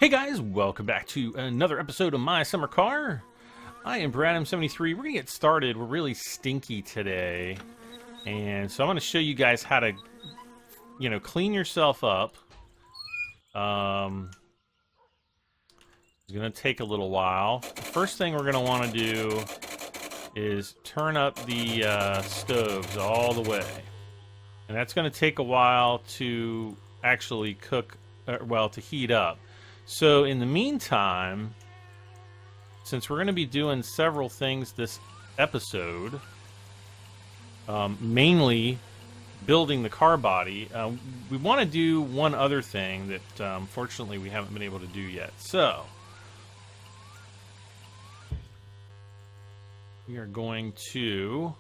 Hey guys, welcome back to another episode of My Summer Car. I am Bradham73. We're gonna get started. We're really stinky today, and so I'm gonna show you guys how to, clean yourself up. It's gonna take a little while. The first thing we're gonna want to do is turn up the stoves all the way, and that's gonna take a while to actually cook, to heat up. So in the meantime, since we're going to be doing several things this episode, mainly building the car body, we want to do one other thing that unfortunately we haven't been able to do yet. So we are going to,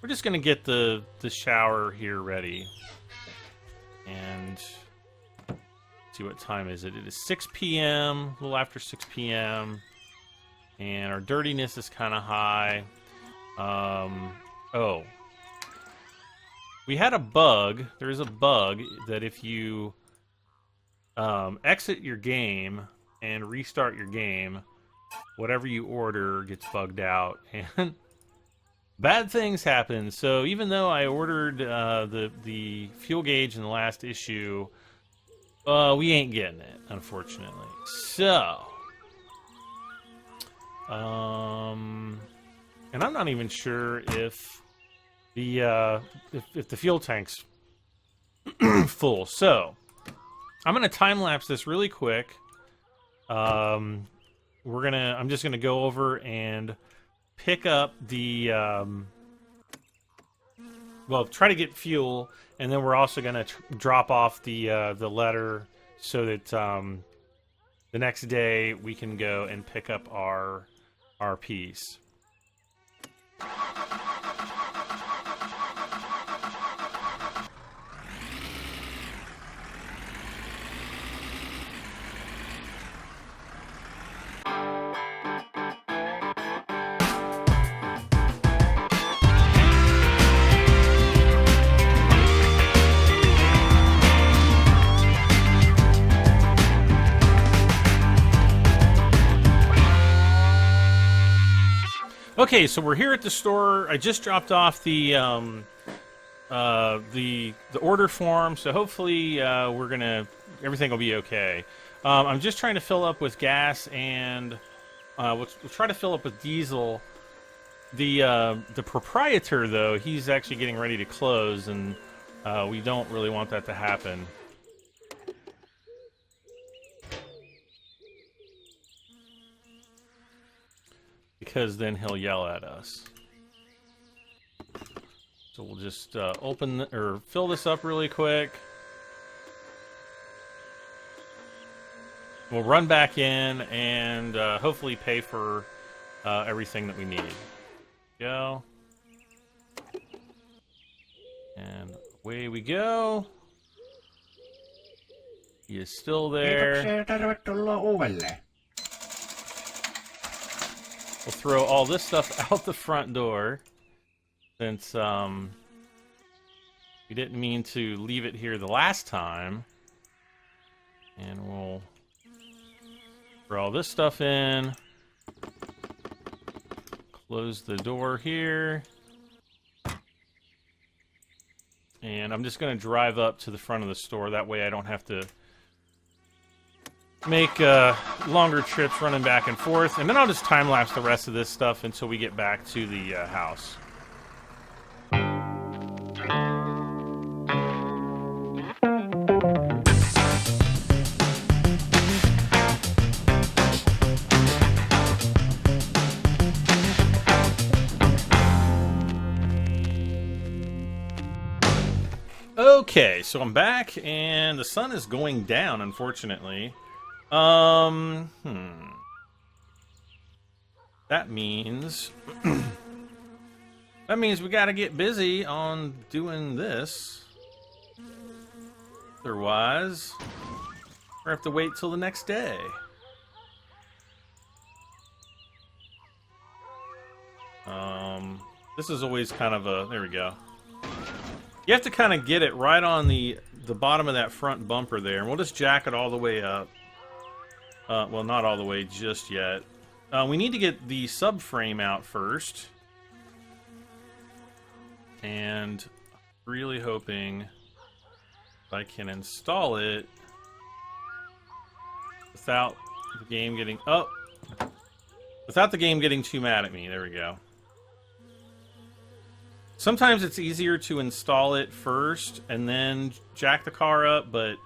we're just going to get the shower here ready. And see what time is it. It is 6 p.m., a little after 6 p.m. And our dirtiness is kind of high. We had a bug. There is a bug that if you exit your game and restart your game, whatever you order gets bugged out. And bad things happen. So even though I ordered the fuel gauge in the last issue, we ain't getting it, unfortunately. So, and I'm not even sure if the fuel tank's full. So, I'm gonna time lapse this really quick. I'm just gonna go over and pick up the try to get fuel. And then we're also going to drop off the letter so that the next day we can go and pick up our piece. Okay, so we're here at the store. I just dropped off the order form, so hopefully everything will be okay. I'm just trying to fill up with gas, and we'll try to fill up with diesel. The proprietor, though, he's actually getting ready to close, and we don't really want that to happen. Because then he'll yell at us. So we'll just fill this up really quick. We'll run back in and hopefully pay for everything that we need. Go. And away we go. He is still there. We'll throw all this stuff out the front door, since we didn't mean to leave it here the last time. And we'll throw all this stuff in, close the door here, and I'm just going to drive up to the front of the store. That way I don't have to make longer trips running back and forth, and then I'll just time lapse the rest of this stuff until we get back to the house. Okay, so I'm back, and the sun is going down, unfortunately. That means we gotta get busy on doing this. Otherwise, we have to wait till the next day. This is always kind of a... There we go. You have to kind of get it right on the bottom of that front bumper there, and we'll just jack it all the way up. Well, not all the way just yet. We need to get the subframe out first. And really hoping I can install it without the game getting... Oh! Without the game getting too mad at me. There we go. Sometimes it's easier to install it first and then jack the car up, but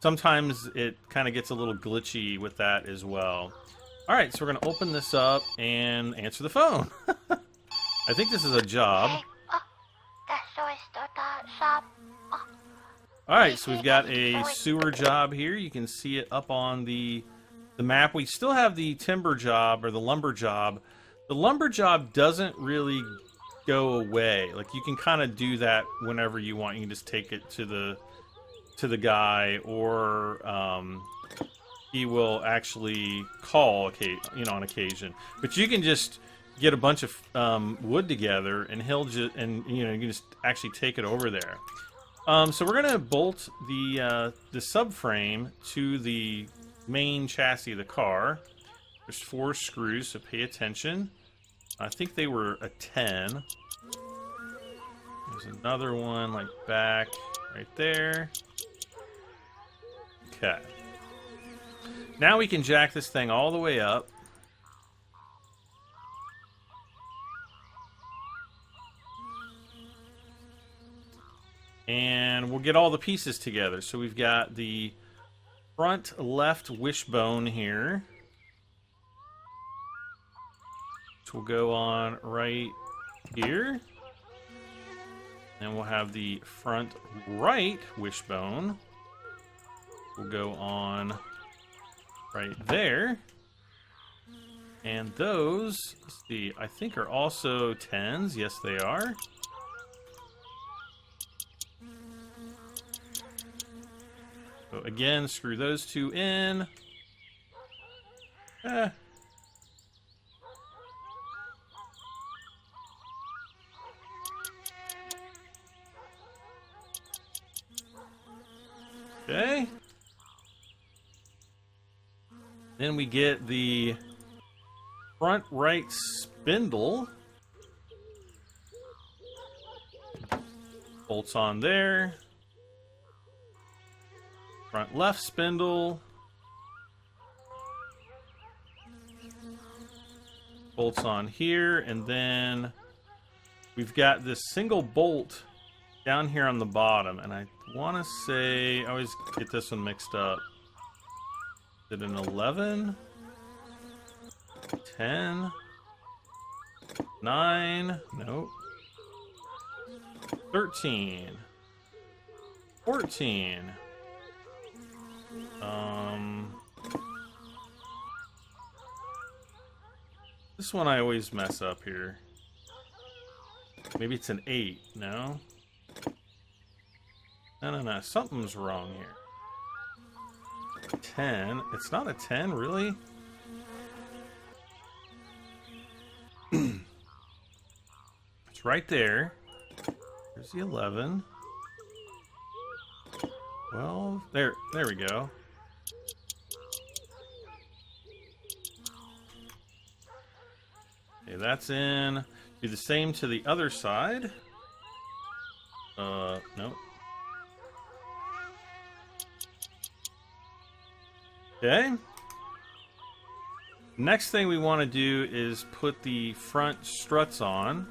sometimes it kind of gets a little glitchy with that as well. Alright, so we're going to open this up and answer the phone. I think this is a job. Alright, so we've got a sewer job here. You can see it up on the map. We still have the timber job, or the lumber job. The lumber job doesn't really go away. Like, you can kind of do that whenever you want. You can just take it to the guy, or he will actually call, on occasion. But you can just get a bunch of wood together, and he'll just, you can just actually take it over there. So we're gonna bolt the subframe to the main chassis of the car. There's 4 screws, so pay attention. I think they were a 10. There's another one like back right there. Okay. Now we can jack this thing all the way up. And we'll get all the pieces together. So we've got the front left wishbone here, which will go on right here. And we'll have the front right wishbone. Will go on right there. And those, let's see, I think are also 10s. Yes, they are. So again, screw those 2 in. Okay. Then we get the front right spindle. Bolts on there. Front left spindle. Bolts on here, and then we've got this single bolt down here on the bottom, and I want to say, I always get this one mixed up. Is it an 11? 10? 9? Nope. 13. 14. This one I always mess up here. Maybe it's an 8. No? No. Something's wrong here. 10. It's not a 10, really? It's right there. There's the 11. 12. There we go. Okay, that's in. Do the same to the other side. Nope. Okay. Next thing we want to do is put the front struts on.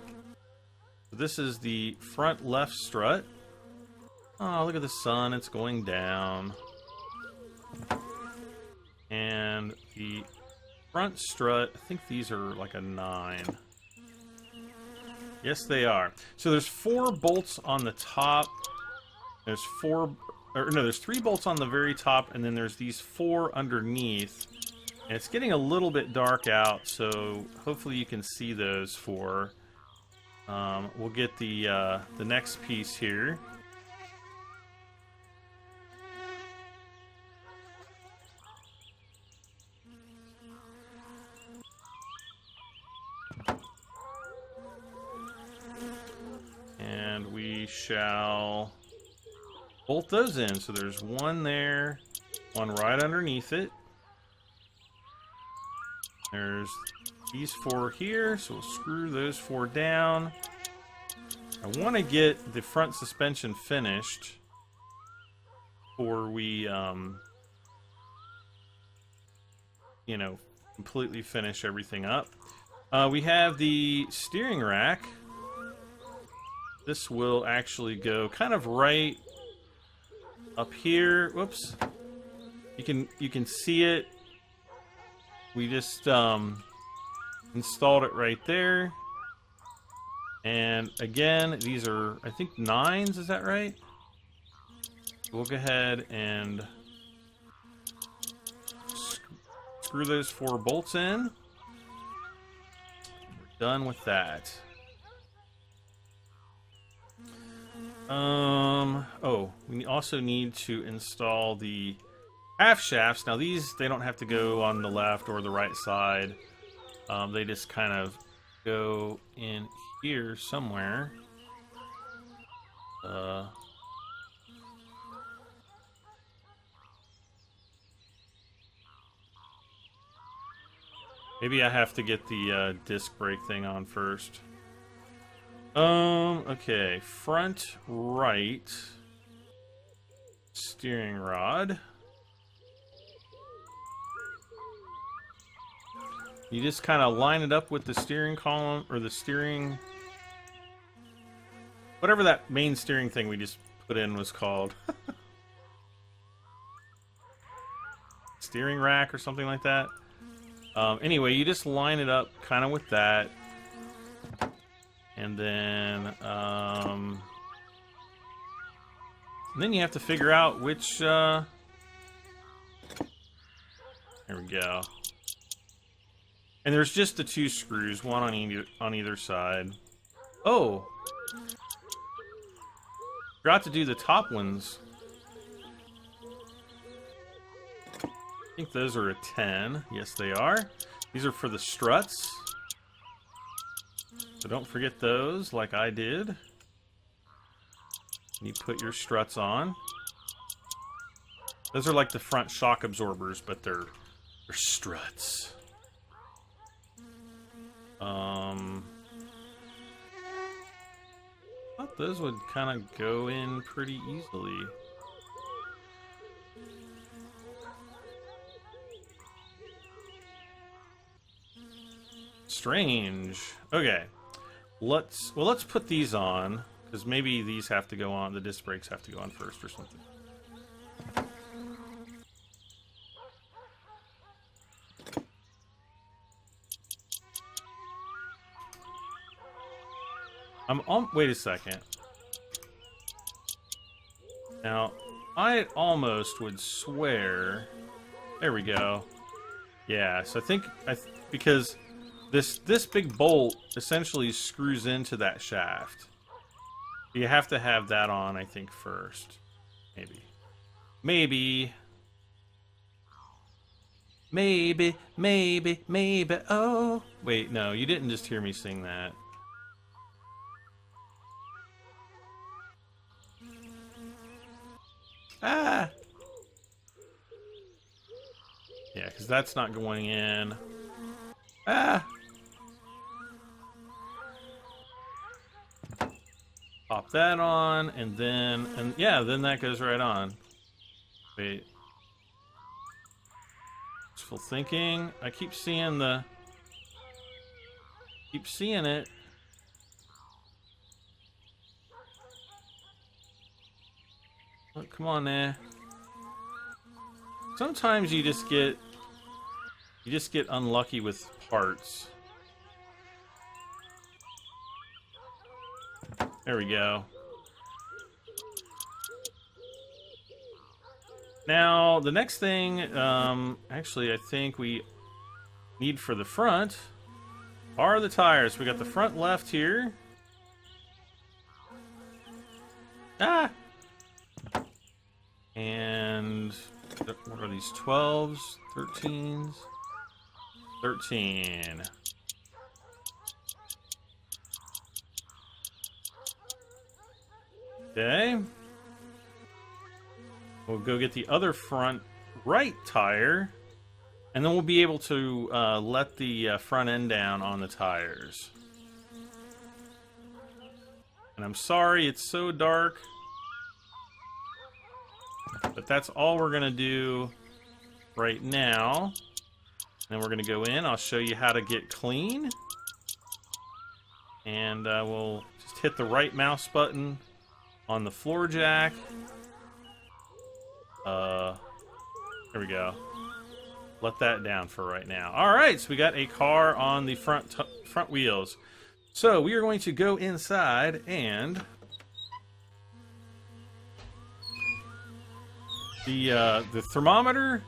This is the front left strut. Oh, look at the sun. It's going down. And the front strut, I think these are like a 9. Yes, they are. So there's 4 bolts on the top. There's 3 bolts on the very top, and then there's these 4 underneath. And it's getting a little bit dark out, so hopefully you can see those 4. We'll get the next piece here. And we shall bolt those in. So there's one there, one right underneath it. There's these 4 here, so we'll screw those 4 down. I want to get the front suspension finished before we, you know, completely finish everything up. We have the steering rack. This will actually go kind of right up here. Whoops. You can see it. We just installed it right there. And again, these are, I think, 9s, is that right? We'll go ahead and screw those 4 bolts in. We're done with that. Oh, we also need to install the half shafts. Now these, they don't have to go on the left or the right side. They just kind of go in here somewhere. Maybe I have to get the disc brake thing on first. Okay, front right steering rod. You just kind of line it up with the steering column, or the steering, whatever that main steering thing we just put in was called. Steering rack or something like that. Anyway, you just line it up kind of with that. And then you have to figure out which, there we go. And there's just the 2 screws, one on either side. Oh! Forgot to do the top ones. I think those are a 10. Yes, they are. These are for the struts. So don't forget those, like I did. You put your struts on. Those are like the front shock absorbers, but they're struts. I thought those would kind of go in pretty easily. Strange. Okay. Let's put these on, because maybe these have to go on, the disc brakes have to go on first or something. Wait a second. Now, I almost would swear. There we go. Yeah, so I think because this big bolt essentially screws into that shaft. You have to have that on, I think, first. Maybe. Oh, wait, no, you didn't just hear me sing that. Ah! Yeah, because that's not going in. Ah! Pop that on, and then that goes right on. Wait. Wishful thinking. I keep seeing it. Oh, come on there. Sometimes you just get unlucky with parts. There we go. Now, the next thing, actually, I think we need for the front are the tires. We got the front left here. Ah! And what are these? 12s? 13s? 13. Okay. We'll go get the other front right tire. And then we'll be able to let the front end down on the tires. And I'm sorry it's so dark, but that's all we're going to do right now. Then we're going to go in. I'll show you how to get clean. And we'll just hit the right mouse button on the floor jack. There we go. Let that down for right now. All right, so we got a car on the front wheels. So we are going to go inside, and the thermometer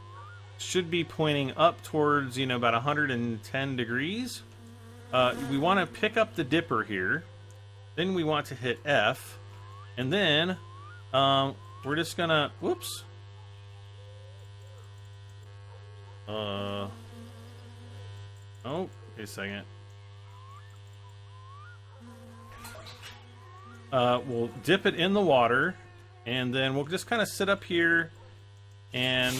should be pointing up towards, you know, about 110 degrees. We want to pick up the dipper here. Then we want to hit F, and then we're just gonna, whoops. Oh, wait a second. We'll dip it in the water, and then we'll just kind of sit up here and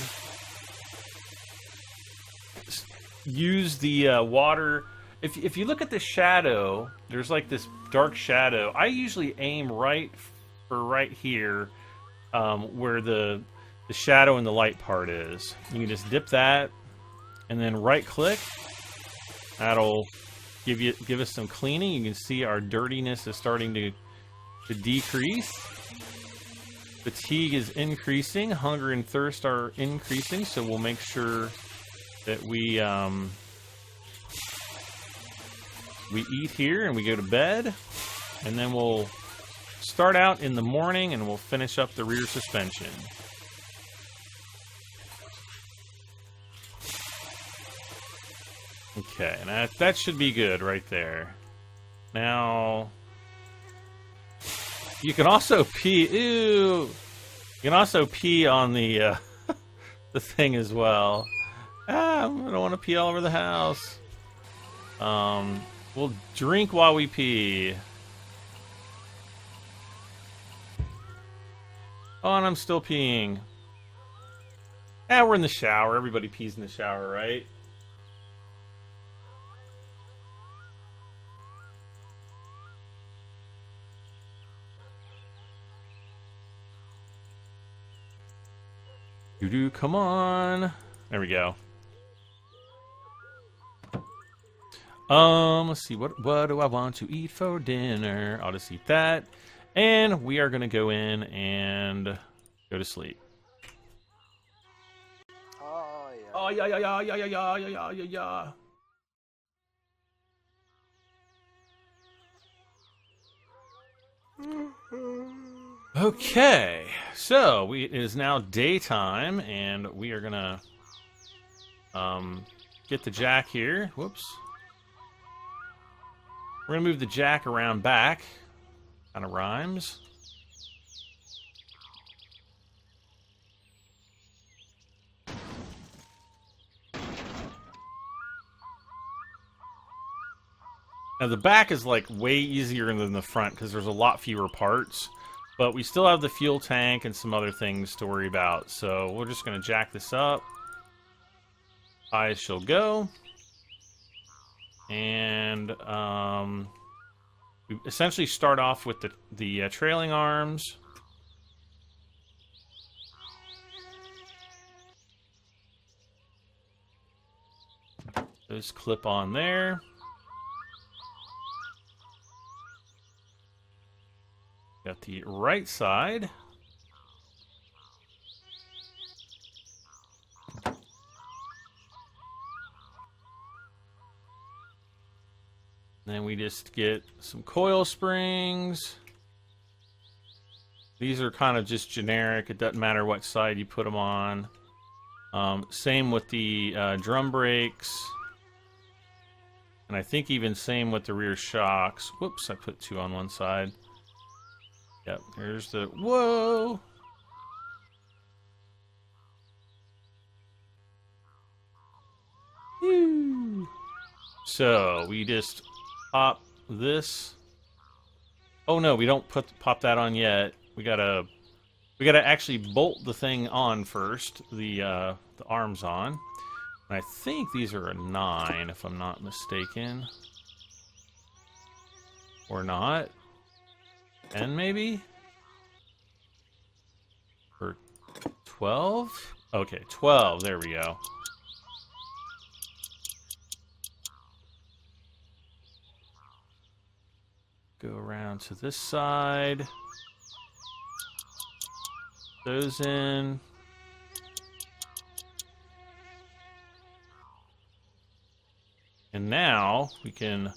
use the water. If you look at the shadow, there's like this dark shadow. I usually aim right here, where the shadow and the light part is. You can just dip that, and then right click. That'll give us some cleaning. You can see our dirtiness is starting to decrease. Fatigue is increasing. Hunger and thirst are increasing. So we'll make sure that we eat here and we go to bed, and then we'll start out in the morning and we'll finish up the rear suspension. Okay, and that should be good right there. Now, you can also pee. Ew! You can also pee on the the thing as well. I don't want to pee all over the house. We'll drink while we pee. Oh, and I'm still peeing. We're in the shower. Everybody pees in the shower, right? Come on. There we go. Let's see. What do I want to eat for dinner? I'll just eat that. And we are going to go in and go to sleep. Oh, yeah. Oh, yeah, yeah, yeah, yeah, yeah, yeah, yeah, yeah. Okay, so it is now daytime, and we are gonna get the jack here. Whoops. We're gonna move the jack around back. Kind of rhymes. Now the back is like way easier than the front because there's a lot fewer parts. But we still have the fuel tank and some other things to worry about. So we're just going to jack this up. High as she'll go. And we essentially start off with the trailing arms. Those clip on there. Got the right side. Then we just get some coil springs. These are kind of just generic. It doesn't matter what side you put them on. Same with the drum brakes. And I think even same with the rear shocks. Whoops, I put two on one side. Yep, here's the... Whoa! Woo. So, we just pop this. Oh no, we don't pop that on yet. We gotta actually bolt the thing on first, the arms on. I think these are a 9, if I'm not mistaken. Or not. 10, maybe? Or 12? Okay, 12. There we go. Go around to this side. Those in. And now we can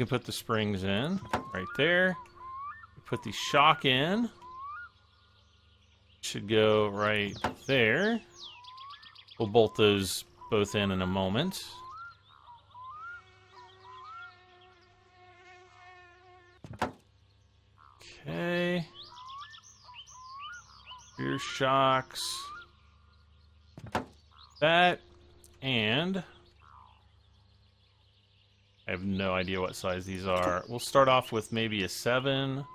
put the springs in right there. Put the shock in. Should go right there. We'll bolt those both in a moment. Okay. Rear shocks. That. And I have no idea what size these are. We'll start off with maybe a 7,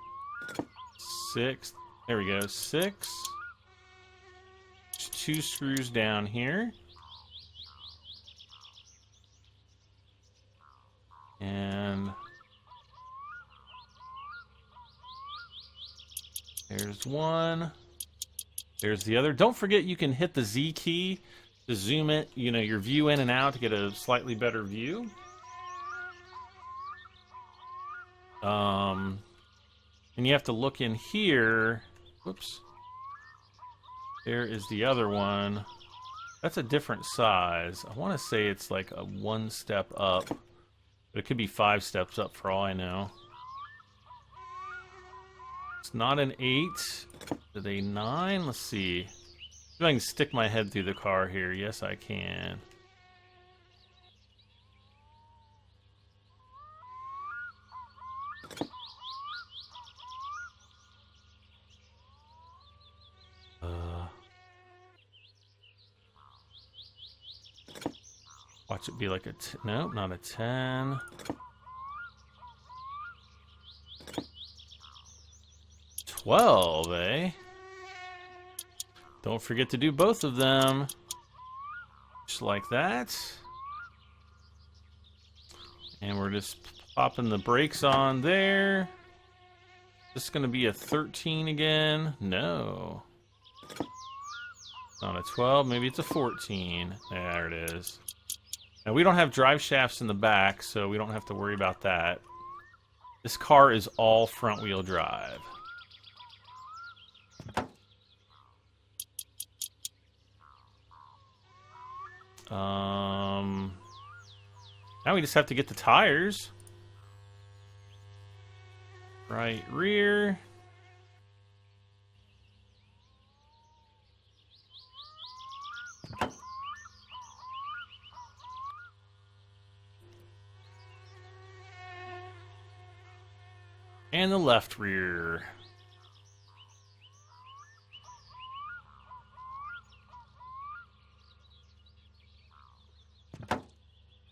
6. There we go. 6. Just 2 screws down here. And there's one. There's the other. Don't forget you can hit the Z key to zoom it, your view in and out to get a slightly better view. And you have to look in here. Whoops. There is the other one. That's a different size. I want to say it's like a 1 step up, but it could be 5 steps up for all I know. It's not an 8. Is it a 9? Let's see. See if I can stick my head through the car here. Yes, I can. Watch it be like a... Nope, not a 10. 12, eh? Don't forget to do both of them. Just like that. And we're just popping the brakes on there. This is going to be a 13 again. No. Not a 12. Maybe it's a 14. There it is. Now, we don't have drive shafts in the back, so we don't have to worry about that. This car is all front-wheel drive. Now we just have to get the tires. Right rear. And the left rear.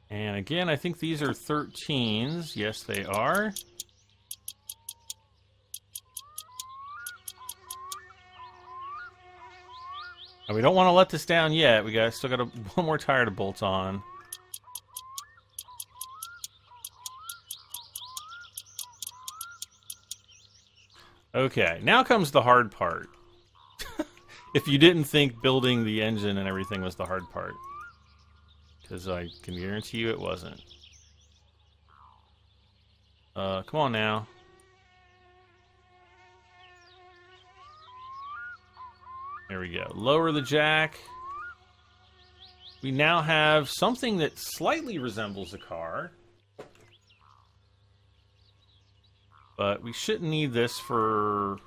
And again, I think these are 13s. Yes, they are. And we don't want to let this down yet. We still got one more tire to bolt on. Okay, now comes the hard part. If you didn't think building the engine and everything was the hard part. Because I can guarantee you it wasn't. Come on now. There we go. Lower the jack. We now have something that slightly resembles a car. But we shouldn't need this for...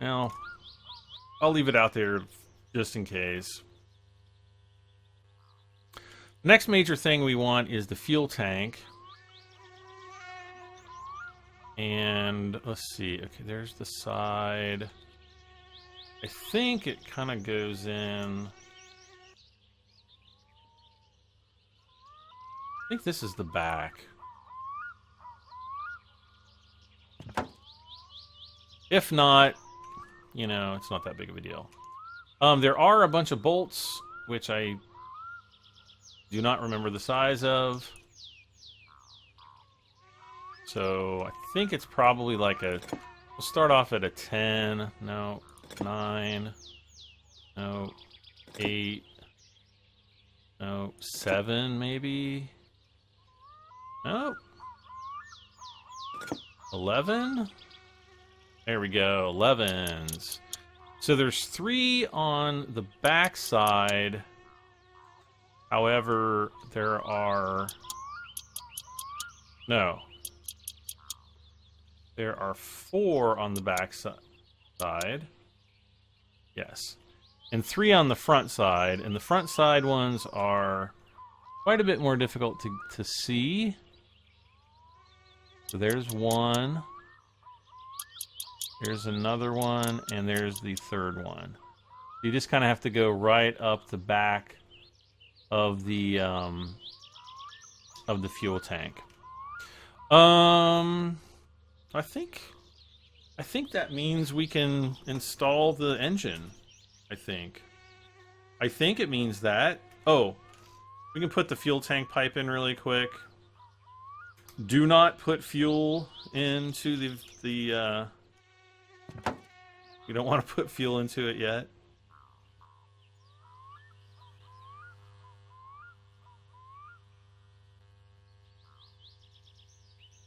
Well, I'll leave it out there just in case. Next major thing we want is the fuel tank. And let's see. Okay, there's the side. I think it kind of goes in... I think this is the back. If not, it's not that big of a deal. There are a bunch of bolts, which I Do not remember the size of. So I think it's probably like a... We'll start off at a 10. No. 9. No. 8. No. 7, maybe? No. 11? There we go. 11s. So there's 3 on the back side. However, there are... No. There are 4 on the back side. Yes. And 3 on the front side. And the front side ones are quite a bit more difficult to see. So there's 1. There's another one. And there's the third one. You just kind of have to go right up the back of the fuel tank. I think that means we can install the engine. I think it means that. Oh, we can put the fuel tank pipe in really quick. Do not put fuel into the you don't want to put fuel into it yet.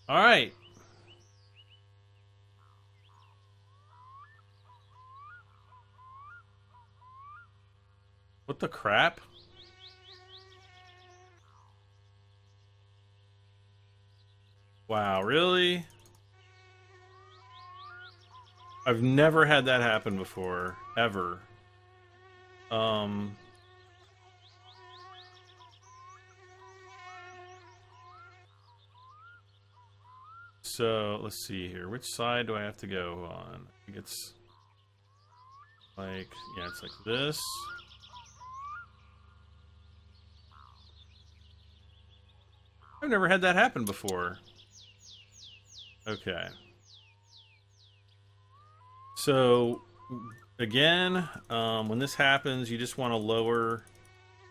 All right. What the crap? Wow, really? I've never had that happen before, ever. So, let's see here. Which side do I have to go on? I think it's like, yeah, it's like this. I've never had that happen before. Okay. So, again, when this happens, you just want to lower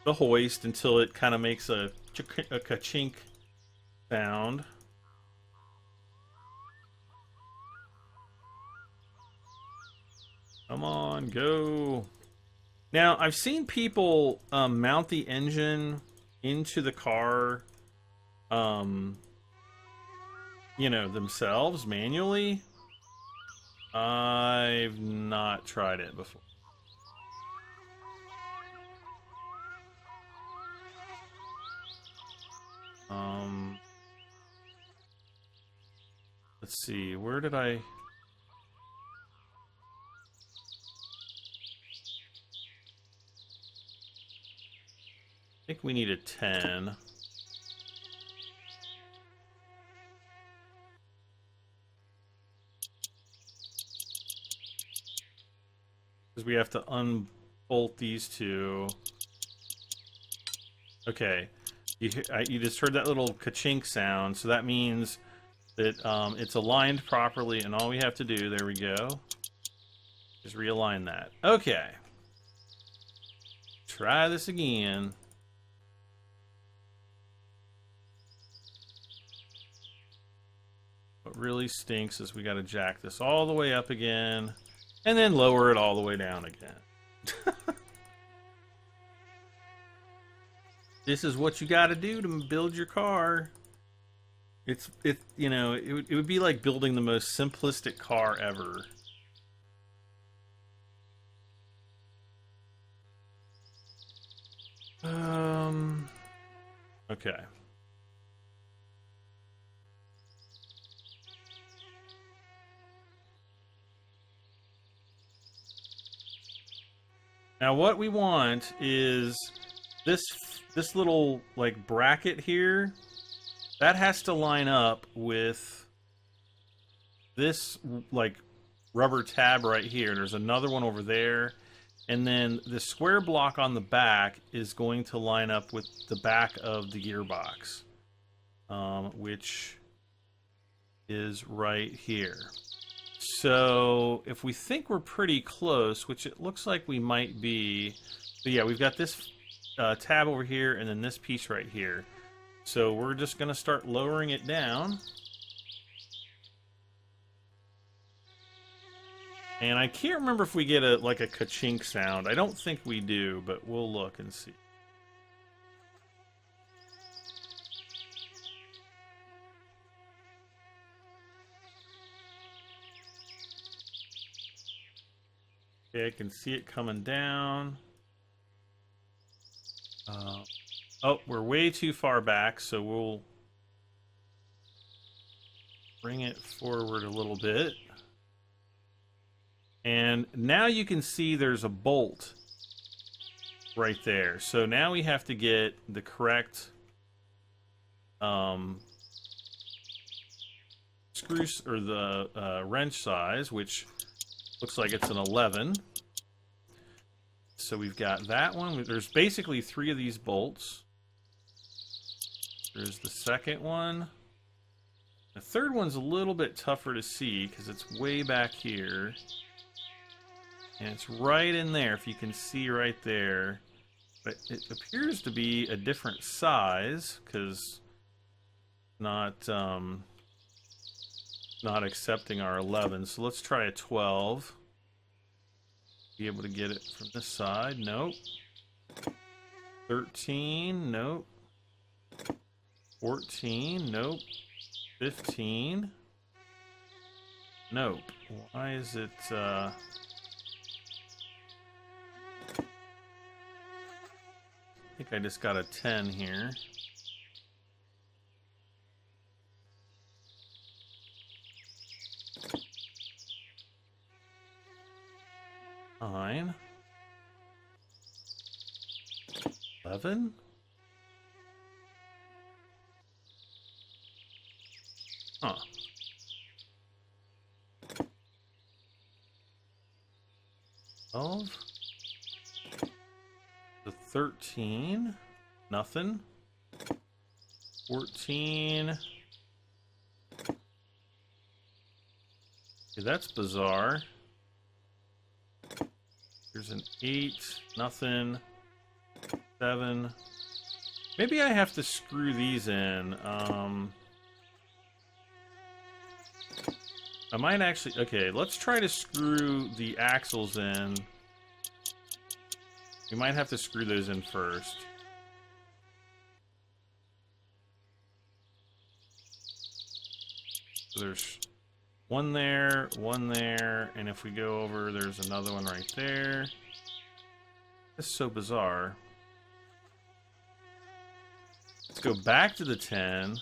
the hoist until it kind of makes a ka-chink sound. Come on, go. Now, I've seen people mount the engine into the car, you know, themselves, manually. I've not tried it before. Let's see, where did I... I think we need a 10. Because we have to unbolt these two. Okay. You just heard that little ka-chink sound, so that means that it's aligned properly, and all we have to do, there we go, is realign that. Okay. Try this again. What really stinks is we got to jack this all the way up again, and then lower it all the way down again. This is what you got to do to build your car. You know, it would be like building the most simplistic car ever. Okay. Now what we want is this little like bracket here. That has to line up with this like rubber tab right here. There's another one over there. And then the square block on the back is going to line up with the back of the gearbox, which is right here. So if we think we're pretty close, which it looks like we might be, but yeah, we've got this tab over here, and then this piece right here. So we're just going to start lowering it down. And I can't remember if we get a like a ka-chink sound. I don't think we do, but we'll look and see. Okay, I can see it coming down. Oh, we're way too far back, so we'll bring it forward a little bit. And now you can see there's a bolt right there. So now we have to get the correct screw or the wrench size, which looks like it's an 11. So we've got that one. There's basically 3 of these bolts. There's the second one. The third one's a little bit tougher to see because it's way back here. And it's right in there, if you can see right there. But it appears to be a different size because not accepting our 11. So let's try a 12. Be able to get it from this side. Nope. 13. Nope. 14. Nope. 15. Nope. Why is it I think I just got a 10 here. Nine. 11. Huh. The 13. Nothing. 14. Okay, that's bizarre. There's an 8. Nothing. 7. Maybe I have to screw these in. I might actually... Okay, let's try to screw the axles in. We might have to screw those in first. So there's one there, and if we go over, there's another one right there. This is so bizarre. Let's go back to the 10.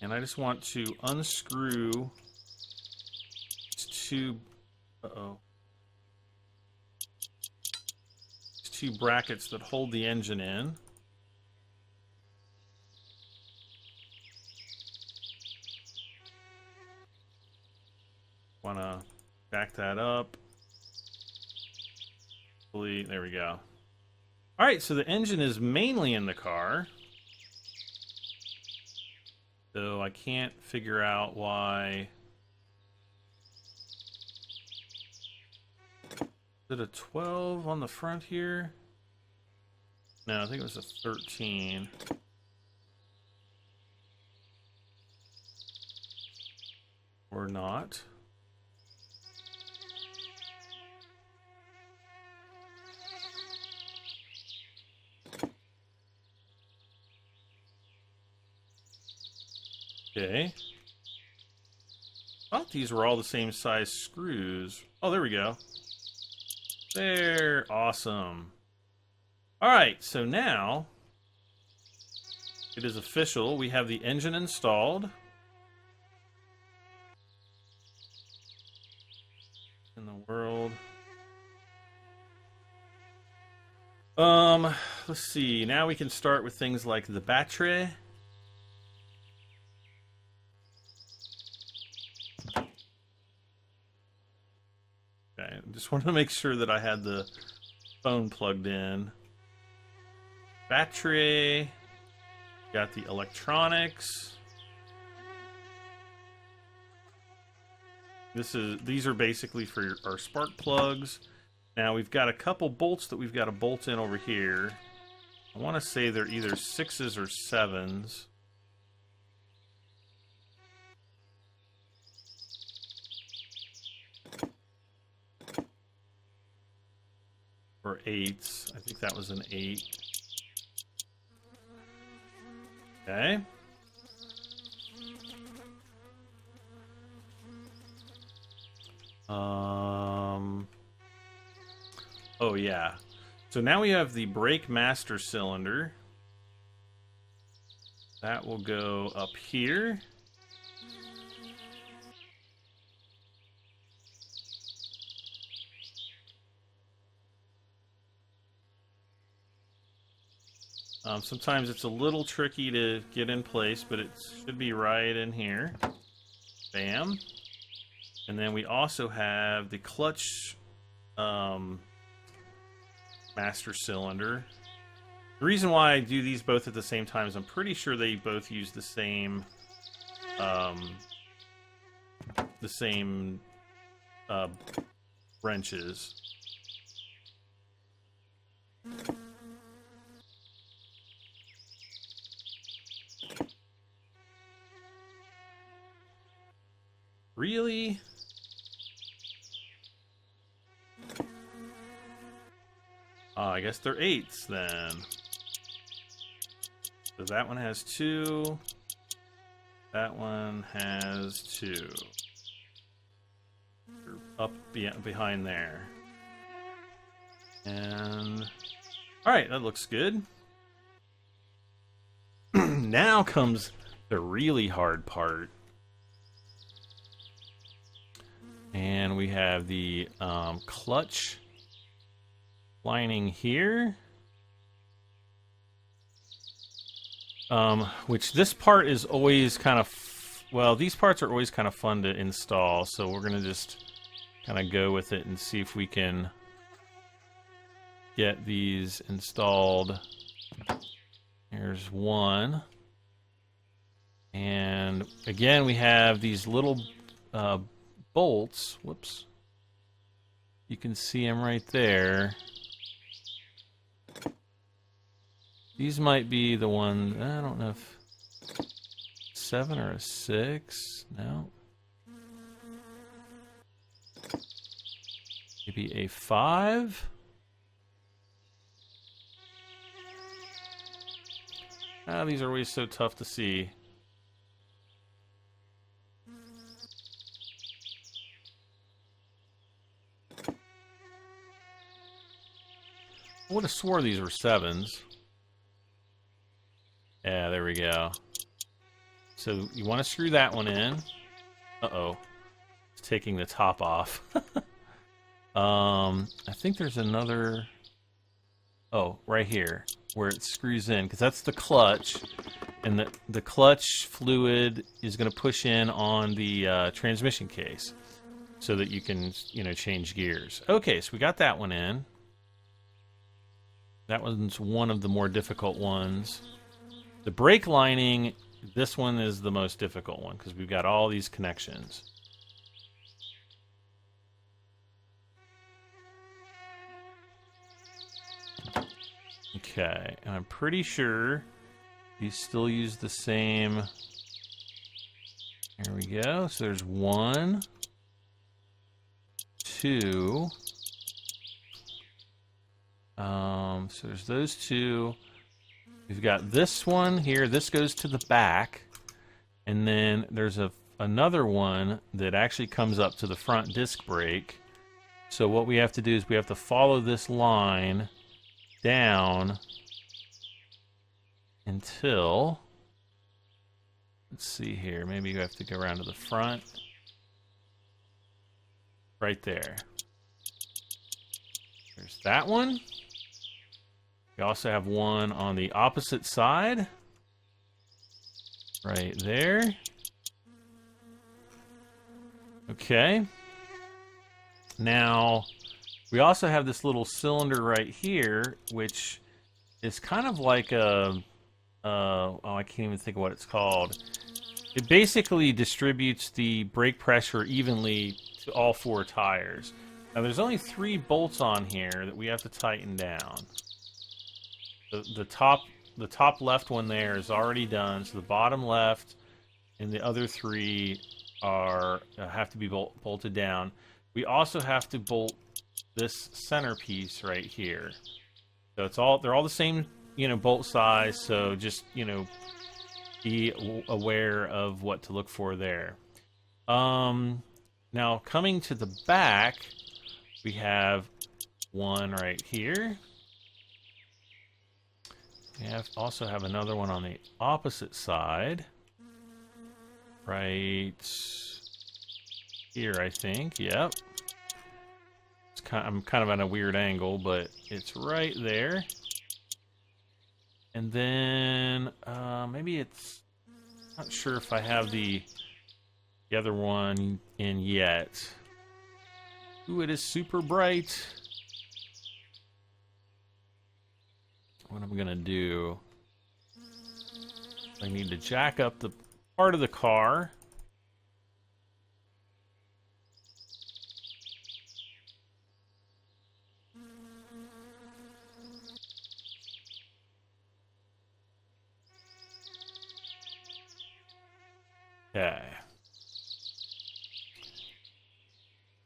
And I just want to unscrew these two... Uh-oh. These 2 brackets that hold the engine in. Want to back that up. There we go. Alright, so the engine is mainly in the car. So I can't figure out why. Is it a 12 on the front here? No, I think it was a 13. Or not. Okay. I thought these were all the same size screws. Oh, there we go. There. Awesome. Alright, so now it is official. We have the engine installed. In the world. Let's see. Now we can start with things like the battery. Okay, just wanted to make sure that I had the phone plugged in. Battery. Got the electronics. These are basically for our spark plugs. Now we've got a couple bolts that we've got to bolt in over here. I want to say they're either 6s or 7s. Or 8s. I think that was an 8. Okay. Oh yeah. So now we have the brake master cylinder. That will go up here. Sometimes it's a little tricky to get in place, but it should be right in here. Bam. And then we also have the clutch master cylinder. The reason why I do these both at the same time is I'm pretty sure they both use the same wrenches. Really? I guess they're 8s then. So that one has 2. That one has 2. They're up behind there. And alright, that looks good. Now comes the really hard part. And we have the clutch lining here. Which this part is always kind of... Well, these parts are always kind of fun to install, so we're going to just kind of go with it and see if we can get these installed. Here's one. And again, we have these little bolts. Whoops. You can see them right there. These might be the one, I don't know if 7 or a 6. No. Maybe a 5. These are always so tough to see. I would have swore these were 7s. Yeah, there we go. So you want to screw that one in. Uh-oh. It's taking the top off. I think there's another... Oh, right here, where it screws in, because that's the clutch. And the clutch fluid is going to push in on the transmission case so that you can, change gears. Okay, so we got that one in. That one's one of the more difficult ones. The brake lining, this one is the most difficult one because we've got all these connections. Okay, and I'm pretty sure these still use the same. Here we go. So there's 1, 2. So there's those 2. We've got this one here. This goes to the back. And then there's another one that actually comes up to the front disc brake. So what we have to do is we have to follow this line down until... Let's see here. Maybe you have to go around to the front. Right there. There's that one. We also have one on the opposite side. Right there. Okay. Now, we also have this little cylinder right here, which is kind of like a... oh, I can't even think of what it's called. It basically distributes the brake pressure evenly to all 4 tires. Now there's only 3 bolts on here that we have to tighten down. The top left one there is already done, so the bottom left and the other 3 are have to be bolted down. We also have to bolt this centerpiece right here. So they're all the same, bolt size. So just be aware of what to look for there. Now coming to the back, we have one right here. We also have another one on the opposite side. Right here, I think. Yep. I'm kind of at a weird angle, but it's right there. And then maybe it's... Not sure if I have the other one in yet. Ooh, it is super bright. What I'm gonna do... I need to jack up the part of the car. Okay.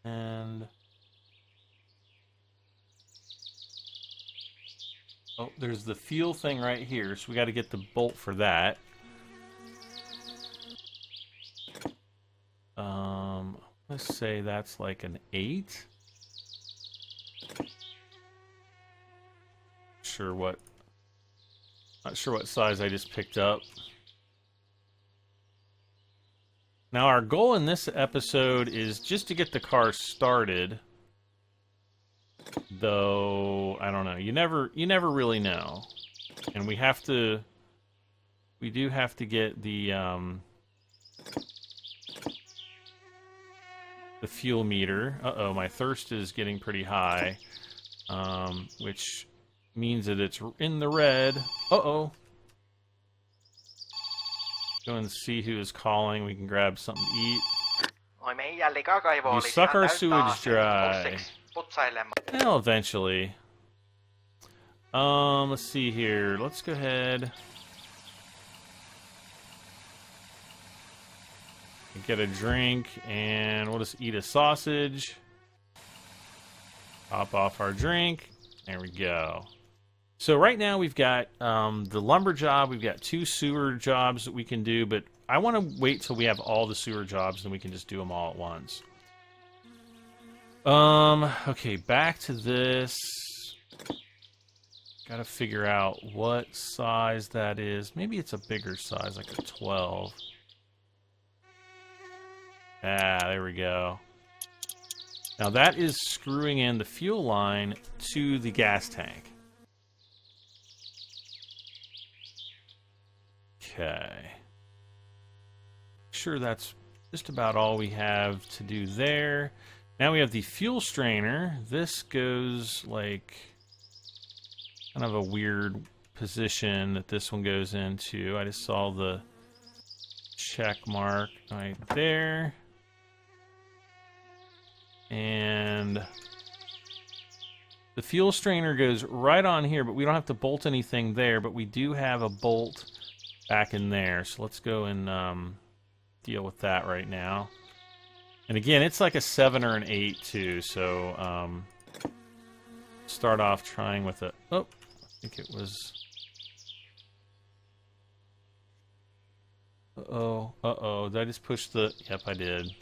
And... oh, there's the fuel thing right here, so we got to get the bolt for that. Let's say that's like an 8. Not sure what size I just picked up. Now our goal in this episode is just to get the car started. Though I don't know. You never really know. And we do have to get the fuel meter. Uh-oh, my thirst is getting pretty high. Which means that it's in the red. Uh-oh. Go and see who is calling. We can grab something to eat. You suck our sewage dry. Well, eventually. Let's see here. Let's go ahead. Get a drink, and we'll just eat a sausage. Top off our drink. There we go. So right now we've got the lumber job. We've got 2 sewer jobs that we can do, but I want to wait till we have all the sewer jobs, and we can just do them all at once. Okay, back to this. Gotta figure out what size that is. Maybe it's a bigger size, like a 12. Ah, there we go. Now that is screwing in the fuel line to the gas tank. Okay. Sure, that's just about all we have to do there. Now we have the fuel strainer. This goes like kind of a weird position that this one goes into. I just saw the check mark right there. And the fuel strainer goes right on here, but we don't have to bolt anything there, but we do have a bolt back in there. So let's go and deal with that right now. And again, it's like a 7 or an 8 too, so start off trying with a... oh, I think it was... uh-oh, uh-oh, did I just push the... yep, I did.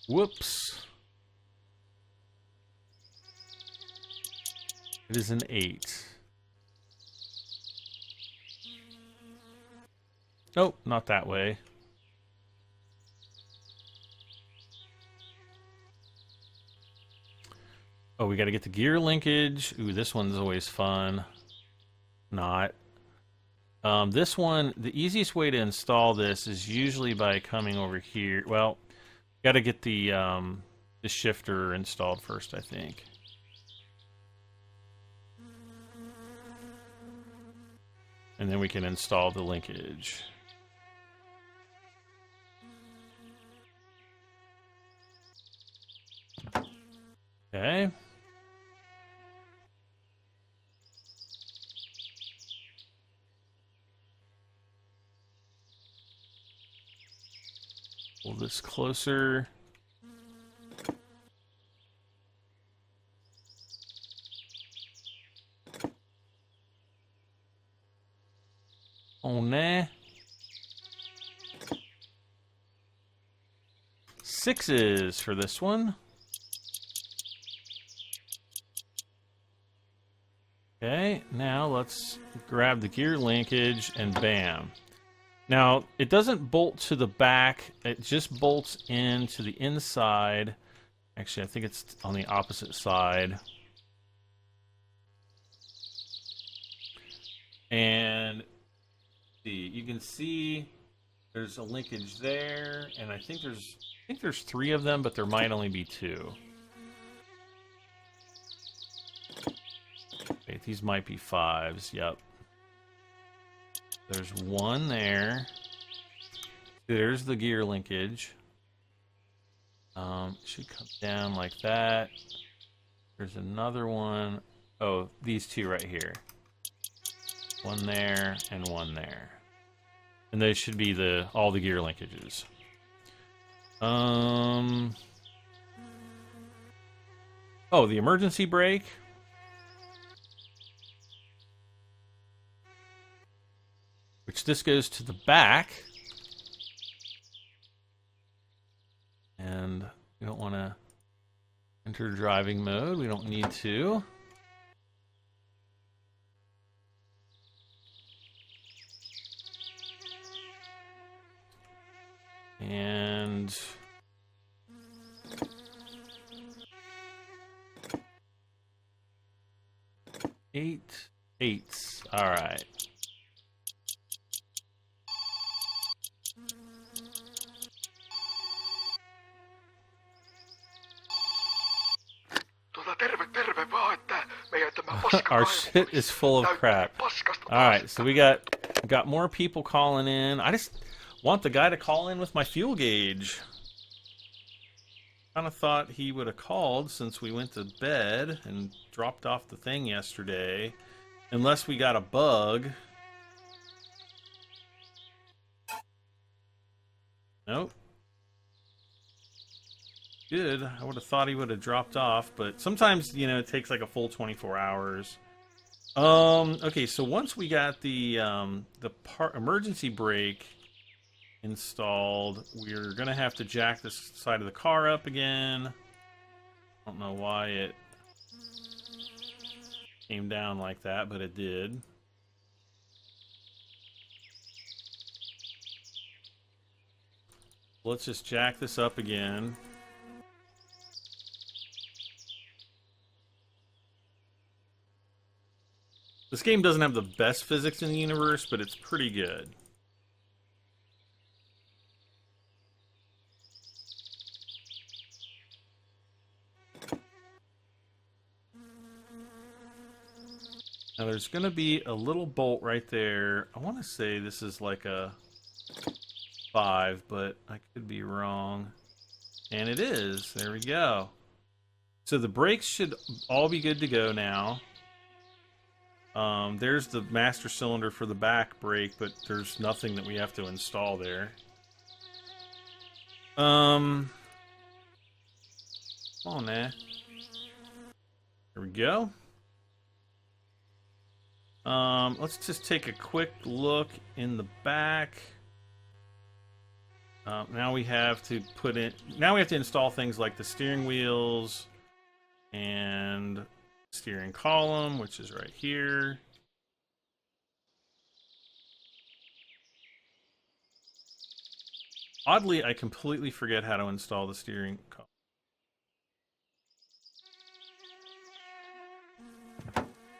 Whoops. It is an 8. Oh, not that way. Oh, we got to get the gear linkage. Ooh, this one's always fun. Not. This one, the easiest way to install this is usually by coming over here. Well, got to get the shifter installed first, I think. And then we can install the linkage. Okay. Pull this closer. Oh, nah. 6s for this one. Okay, now let's grab the gear linkage and bam. Now, it doesn't bolt to the back, it just bolts into the inside. Actually, I think it's on the opposite side. And see, you can see there's a linkage there, and I think there's 3 of them, but there might only be 2. Wait, these might be 5s. Yep. There's 1 there. There's the gear linkage. Should come down like that. There's another one. Oh, these 2 right here. 1 there and 1 there. And those should be all the gear linkages. Oh, the emergency brake. Which this goes to the back. And we don't want to enter driving mode. We don't need to. And 8 8s. All right. Our shit is full of crap. Alright, so we got more people calling in. I just want the guy to call in with my fuel gauge. Kind of thought he would have called since we went to bed and dropped off the thing yesterday. Unless we got a bug. Nope. Good. I would have thought he would have dropped off, but sometimes, you know, it takes like a full 24 hours. Okay, so once we got the emergency brake installed, we're gonna have to jack this side of the car up again. I don't know why it came down like that, but it did. Let's just jack this up again. This game doesn't have the best physics in the universe, but it's pretty good. Now there's going to be a little bolt right there. I want to say this is like a 5, but I could be wrong. And it is. There we go. So the brakes should all be good to go now. There's the master cylinder for the back brake, but there's nothing that we have to install there. Come on, there we go. Let's just take a quick look in the back. Now we have to install things like the steering wheels and steering column, which is right here. Oddly, I completely forget how to install the steering column.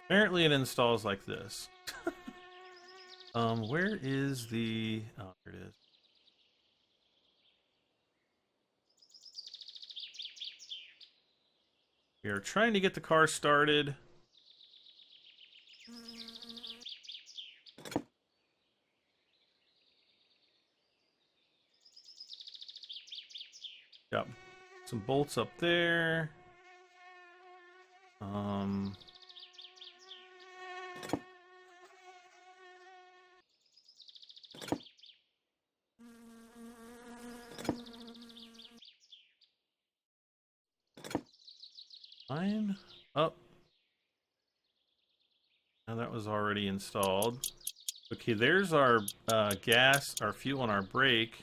Apparently it installs like this. Where is the... Oh, there it is. We are trying to get the car started. Got some bolts up there. Um... Line up. Now that was already installed. Okay, there's our gas, our fuel, and our brake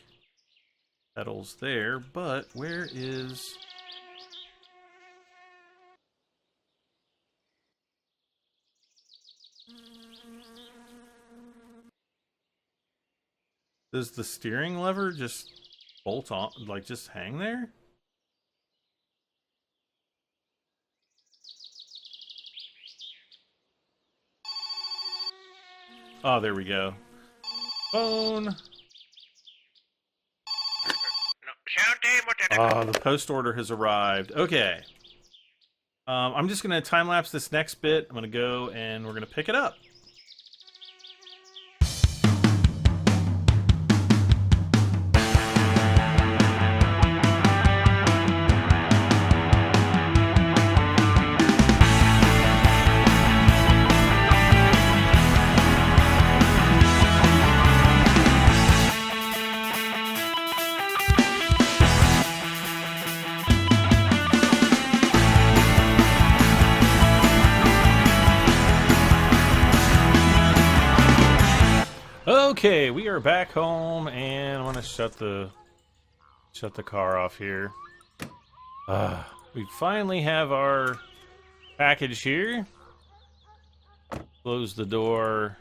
pedals there. But where is... Does the steering lever just bolt on, like just hang there? Oh, there we go. Phone. Ah, the post order has arrived. Okay. I'm just going to time lapse this next bit. I'm going to go and we're going to pick it up. Okay, we are back home, and I'm gonna shut the car off here. We finally have our package here. Close the door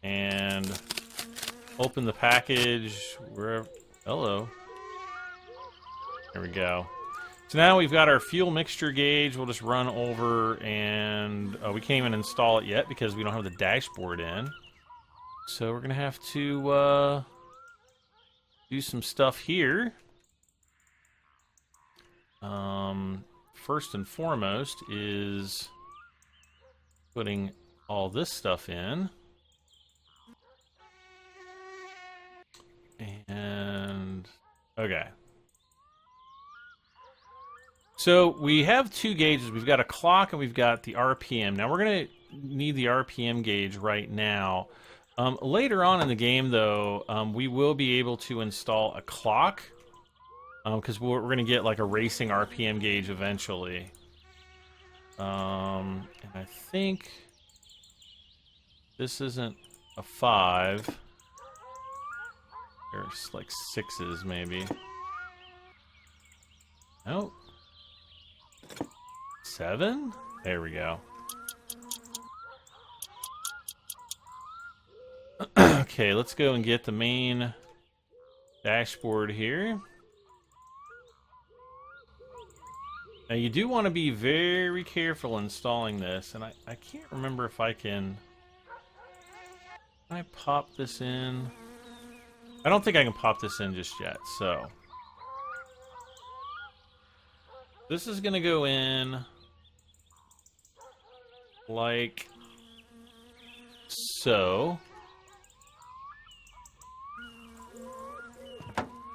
and open the package. Hello. There we go. So now we've got our fuel mixture gauge. We'll just run over, and we can't even install it yet because we don't have the dashboard in. So we're going to have to do some stuff here. First and foremost is putting all this stuff in. And, okay. So we have two gauges. We've got a clock and we've got the RPM. Now we're going to need the RPM gauge right now. Later on in the game, though, we will be able to install a clock, because we're going to get like a racing RPM gauge eventually. And I think this isn't a 5. There's like 6s, maybe. Nope. 7? There we go. Okay, let's go and get the main dashboard here. Now you do want to be very careful installing this, and I can't remember if I can I pop this in? I don't think I can pop this in just yet, so this is gonna go in like so.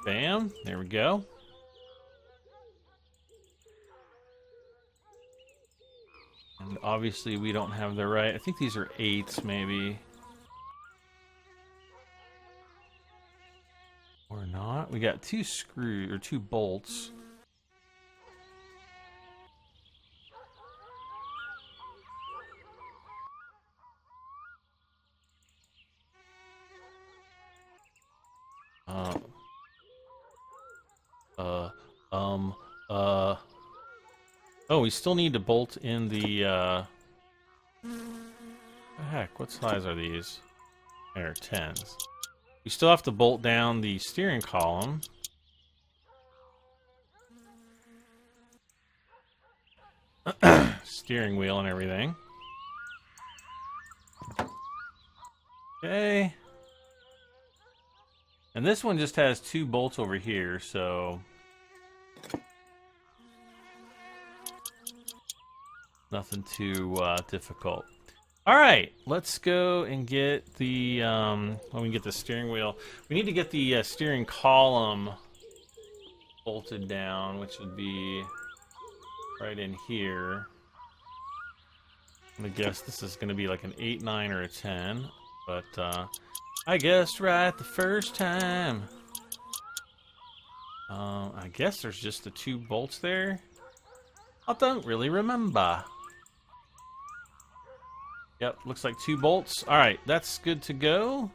Bam, there we go. And obviously we don't have the right, I think these are 8s maybe. Or not. We got 2 screws, or 2 bolts. Oh, we still need to bolt in the, what the heck, what size are these? They're 10s. We still have to bolt down the steering column. Steering wheel and everything. Okay. And this one just has 2 bolts over here, so nothing too difficult. All right, let's go and get the when we get the steering wheel. We need to get the steering column bolted down, which would be right in here. I'm gonna guess this is gonna be like an 8, 9, or a 10, but I guessed right the first time. I guess there's just the 2 bolts there. I don't really remember. Yep, looks like 2 bolts. All right, that's good to go.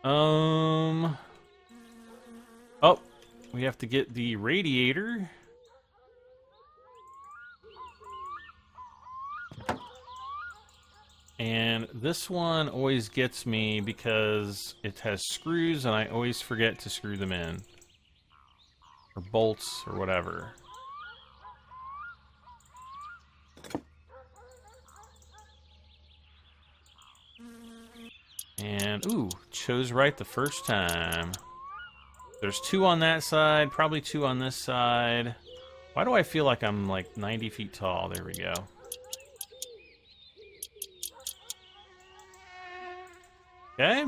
Oh, we have to get the radiator. And this one always gets me because it has screws and I always forget to screw them in. Or bolts or whatever. And, ooh, chose right the first time. There's 2 on that side, probably 2 on this side. Why do I feel like I'm like 90 feet tall? There we go. Okay.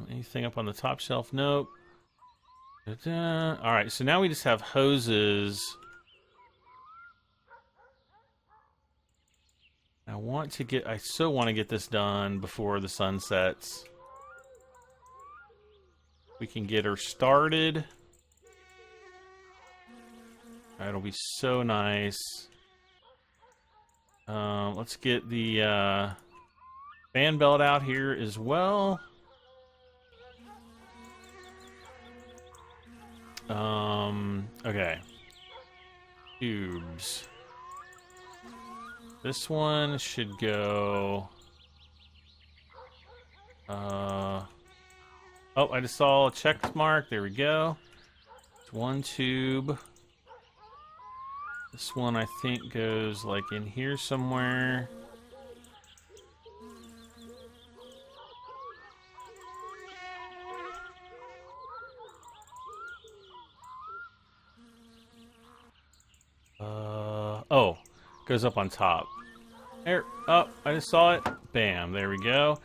Anything up on the top shelf? Nope. Alright, so now we just have hoses. I so want to get this done before the sun sets. We can get her started. That'll be so nice. Let's get the fan belt out here as well. Okay. Tubes. This one should go... Oh, I just saw a check mark. There we go. It's 1 tube. This one, I think, goes like in here somewhere. Oh, goes up on top. There, oh, I just saw it. Bam, there we go.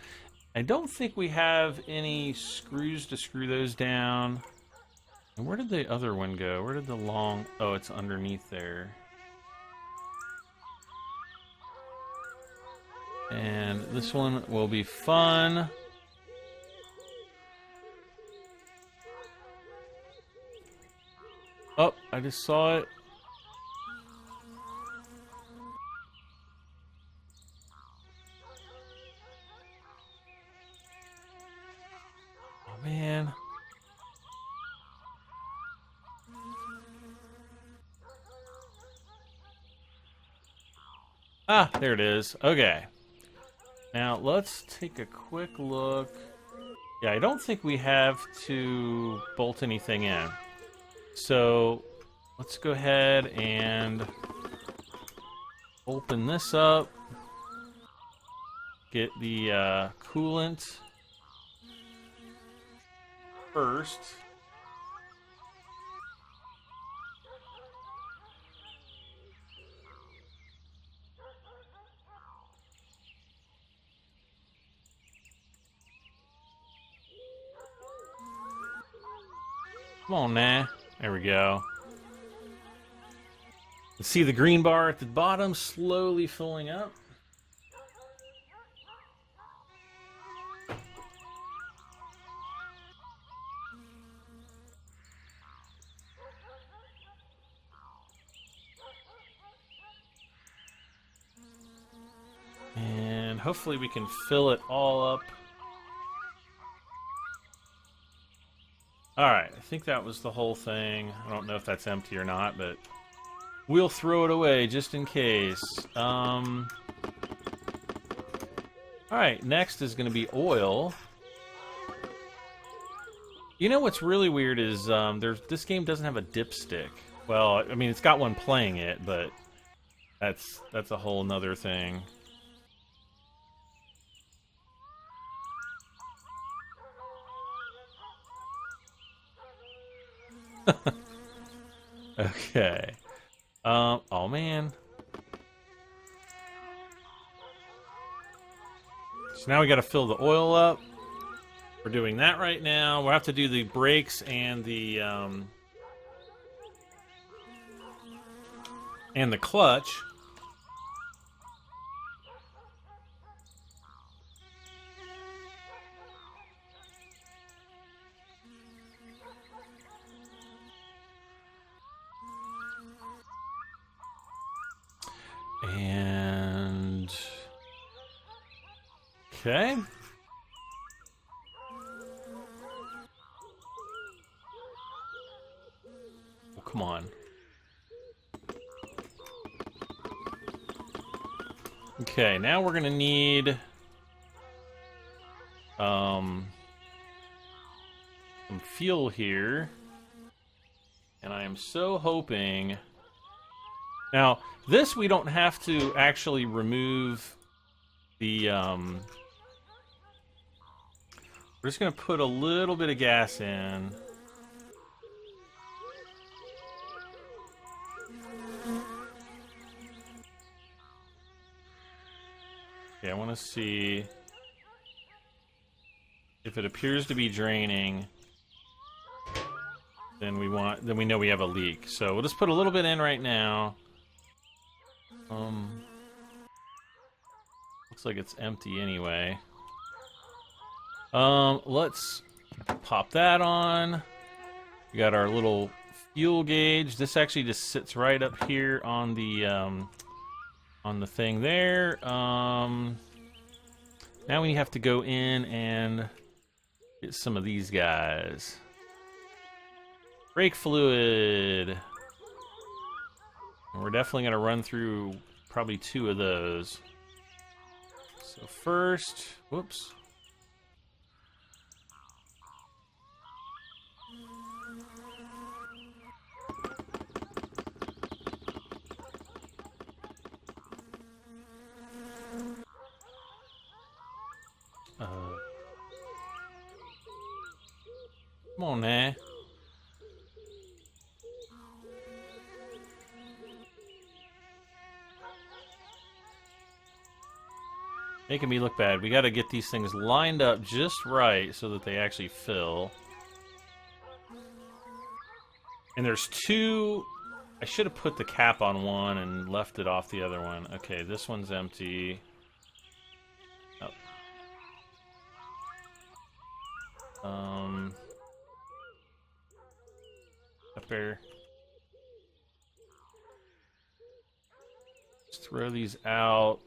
I don't think we have any screws to screw those down. And where did the other one go? Where did the long... Oh, it's underneath there. And this one will be fun. Oh, I just saw it. Oh, man. Ah, there it is. Okay. Now, let's take a quick look. Yeah, I don't think we have to bolt anything in. So, let's go ahead and open this up. Get the coolant first. Come on now. There we go. See the green bar at the bottom slowly filling up. And hopefully we can fill it all up. Alright, I think that was the whole thing. I don't know if that's empty or not, but we'll throw it away just in case. Alright, next is going to be oil. You know what's really weird is this game doesn't have a dipstick. Well, I mean, it's got one playing it, but that's a whole nother thing. Okay. Oh man. So now we got to fill the oil up. We're doing that right now. We'll have to do the brakes and the And the clutch. And... okay. Well, come on. Okay, now we're gonna need some fuel here. And I am so hoping... now, this we don't have to actually remove the, we're just gonna put a little bit of gas in. Okay, I want to see if it appears to be draining. Then we know we have a leak. So we'll just put a little bit in right now. Looks like it's empty anyway. Let's pop that on. We got our little fuel gauge. This actually just sits right up here on the thing there. Now we have to go in and get some of these guys. Brake fluid. And we're definitely going to run through probably 2 of those. So first, whoops. Come on, man. Making me look bad. We got to get these things lined up just right so that they actually fill. And there's 2... I should have put the cap on one and left it off the other one. Okay, this one's empty. Oh. Up there. Just throw these out.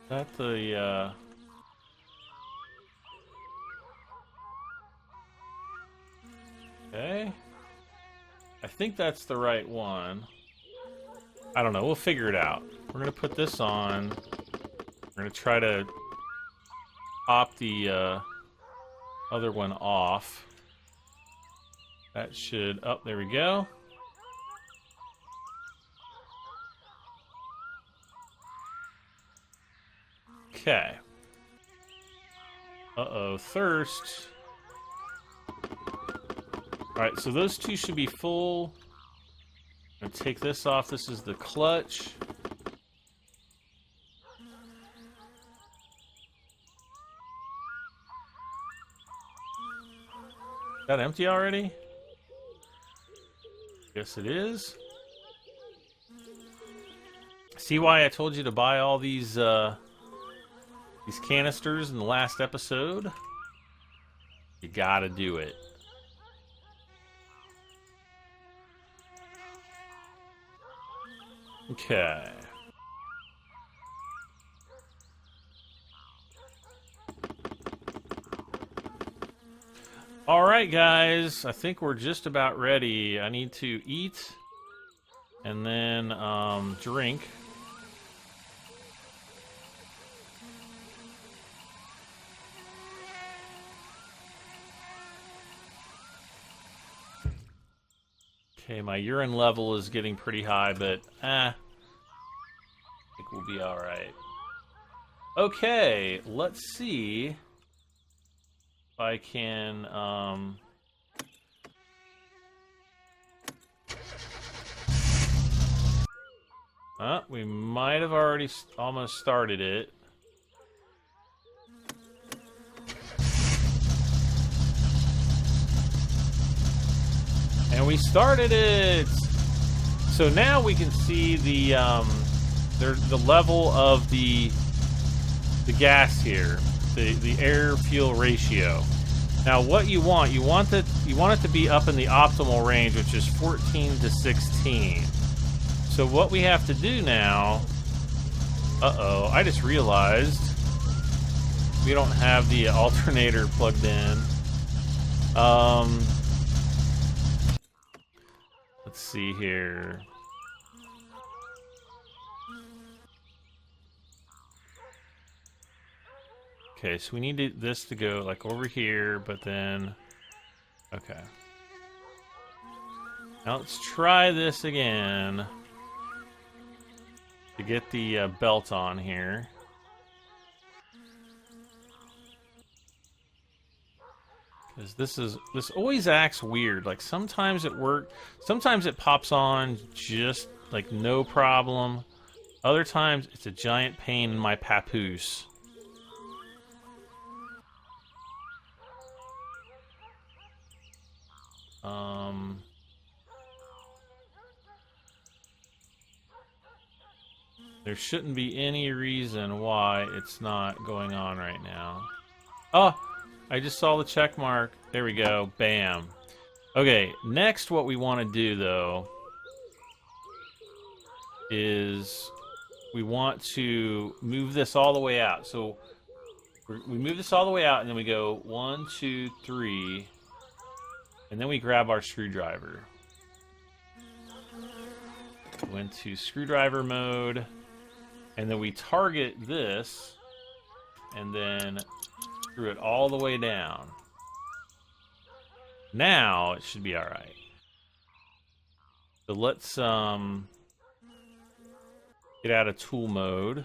That the okay. I think that's the right one. I don't know, we'll figure it out. We're gonna put this on. We're gonna try to pop the other one off. That should, oh, there we go. Okay. Uh-oh, thirst. Alright, so those 2 should be full. I'm gonna take this off. This is the clutch. Is that empty already? Yes, it is. See why I told you to buy all these canisters in the last episode? You gotta do it. Okay. Alright, guys. I think we're just about ready. I need to eat and then drink. Okay, my urine level is getting pretty high, but I think we'll be alright. Okay, let's see if I can we might have already almost started it. And we started it! So now we can see the level of the gas here, the air-fuel ratio. Now what you want it to be up in the optimal range, which is 14 to 16. So what we have to do now, I just realized we don't have the alternator plugged in. Let's see here. Okay, so we need this to go like over here, but then, okay. Now let's try this again to get the belt on here. Because this always acts weird. Like sometimes it works, sometimes it pops on just like no problem. Other times it's a giant pain in my papoose. There shouldn't be any reason why it's not going on right now. Oh, I just saw the check mark. There we go. Bam. Okay, next what we want to do, though, is we want to move this all the way out. So we move this all the way out, and then we go 1, 2, 3, and then we grab our screwdriver. Went to screwdriver mode, and then we target this, and then screw it all the way down. Now it should be all right. So let's get out of tool mode.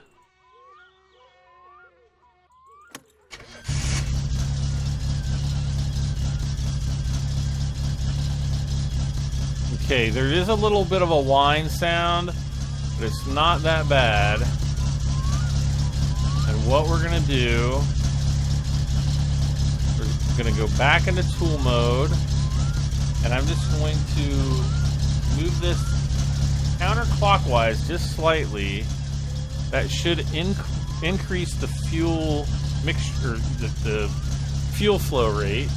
Okay, there is a little bit of a whine sound, but it's not that bad. And what we're gonna do, we're gonna go back into tool mode, and I'm just going to move this counterclockwise just slightly. That should increase the fuel mixture, the fuel flow rate.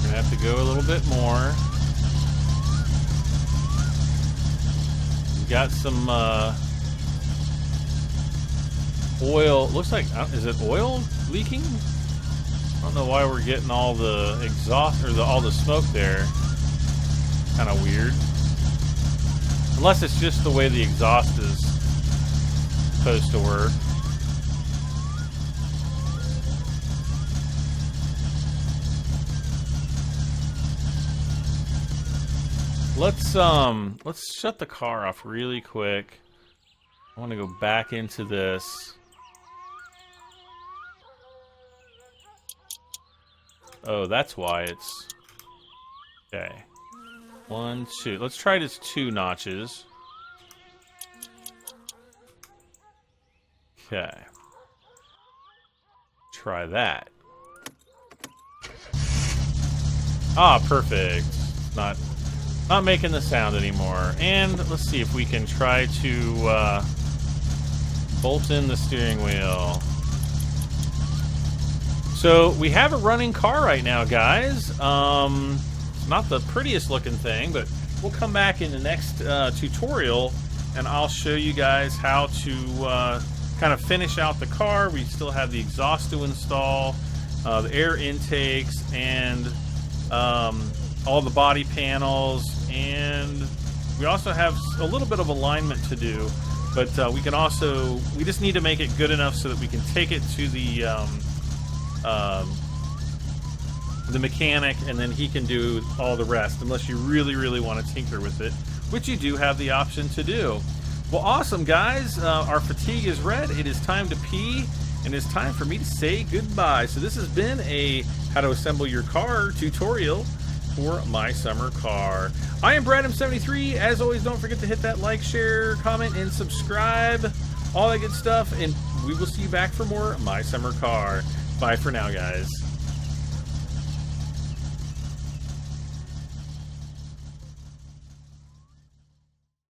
Gonna have to go a little bit more. We've got some oil. Looks like, is it oil leaking? I don't know why we're getting all the exhaust or all the smoke there. Kind of weird. Unless it's just the way the exhaust is supposed to work. Let's shut the car off really quick. I want to go back into this. Oh, that's why it's... Okay. 1, 2. Let's try this 2 notches. Okay. Try that. Ah, perfect. Not making the sound anymore. And let's see if we can try to bolt in the steering wheel. So we have a running car right now, guys. Not the prettiest looking thing, but we'll come back in the next tutorial and I'll show you guys how to kind of finish out the car. We still have the exhaust to install, the air intakes, and all the body panels, and we also have a little bit of alignment to do, but we just need to make it good enough so that we can take it to the mechanic, and then he can do all the rest, unless you really want to tinker with it, which you do have the option to do. Well, awesome, guys. Our fatigue is red. It is time to pee, and it's time for me to say goodbye. So this has been a how to assemble your car tutorial for my summer car. I am BradM73. As always, don't forget to hit that like, share, comment, and subscribe. All that good stuff. And we will see you back for more My Summer Car. Bye for now, guys.